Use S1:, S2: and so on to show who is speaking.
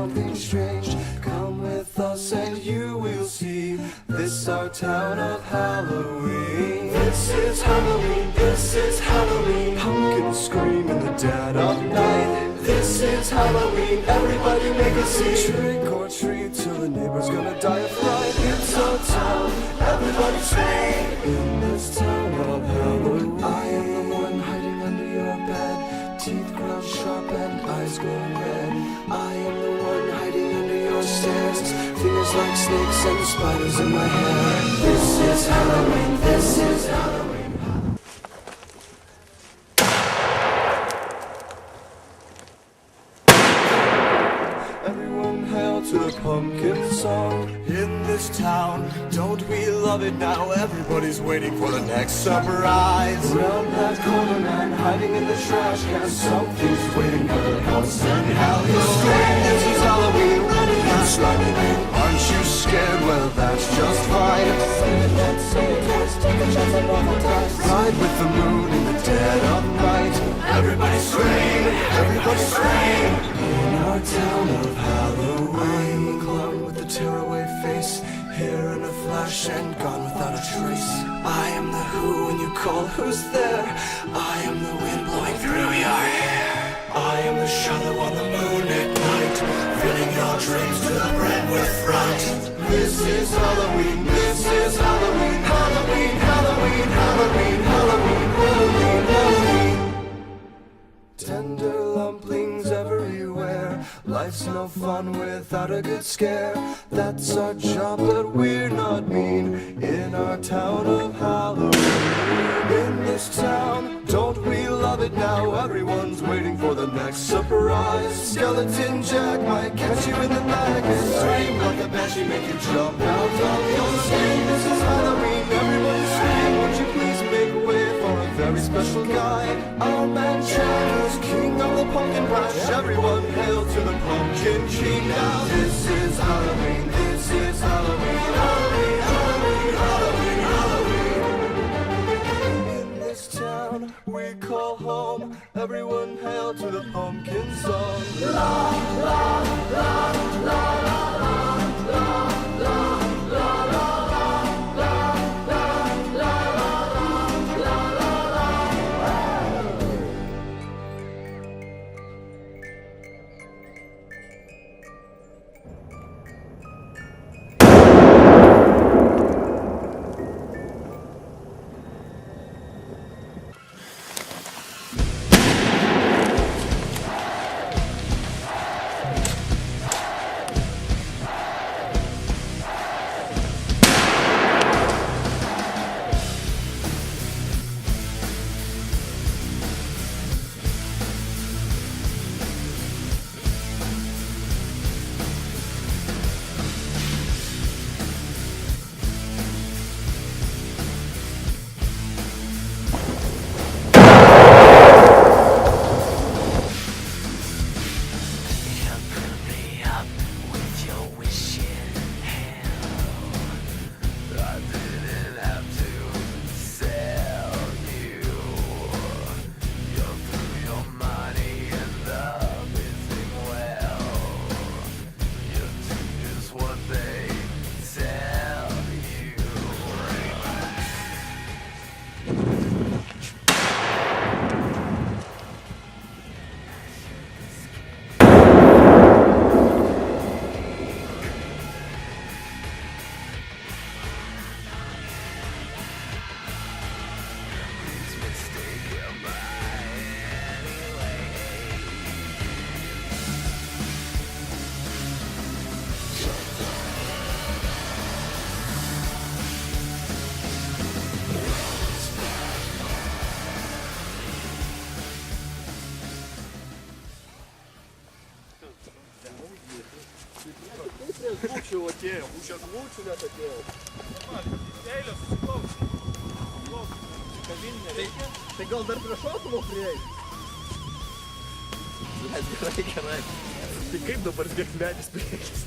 S1: something strange. Come with us and you will see. This our town of Halloween. This is Halloween, this is Halloween. Pumpkins scream in the dead of night. This is Halloween, everybody make a scene. Trick or treat till the neighbor's gonna die of fright. It's our town, everybody scream. In this town of Halloween, I am the one hiding under your bed. Teeth ground sharp and eyes glowing red. I am the one hiding under your stairs. Fingers like snakes and spiders in my hair. This is Halloween, this is Halloween. Everyone hail to the pumpkin song. In this town, don't we love it now? Everybody's waiting for the next surprise. Round that corner, man, hiding in the trash can. Something's waiting for the house and how you scream. This is Halloween, running and sliding in. Aren't you scared? Well, that's just fine. Sing it, let's sing it, let's take a chance on awful times. Ride with the moon in the dead of night. Everybody scream, everybody scream. In our town of Halloween, I am the clown with the tearaway face. Here in a flash and gone without a trace. I am the who when you call, who's there? I am the wind blowing through your hair. I am the shadow on the moon at night, filling your dreams to the brim with fright. This is Halloween, this is Halloween. Halloween, Halloween, Halloween, Halloween, Halloween, Halloween. Tender lumplings everywhere. Life's no fun without a good scare. That's our job, but we're not mean. In our town of Halloween. In this town, don't we love it now? Everyone's waiting for the next surprise. Skeleton Jack might catch you in the back and scream like a banshee, make you jump out of your skin. This is Halloween, everybody scream. Won't you please make way for a very special guy? Our man Jack is king of the pumpkin patch. Everyone hail to the pumpkin king now. This is Halloween, this is Halloween. Halloween, Halloween, Halloween, Halloween. In this town we call home. Everyone hail to the pumpkin song. La, la, la, la, la, la, la, la.
S2: Lūkščiau atėjo, už lūkščių net atėjo. Eilės susiklauks. Tai gal dar prie šautuvo prieiti? Gerai. Tai kaip dabar medis priekis?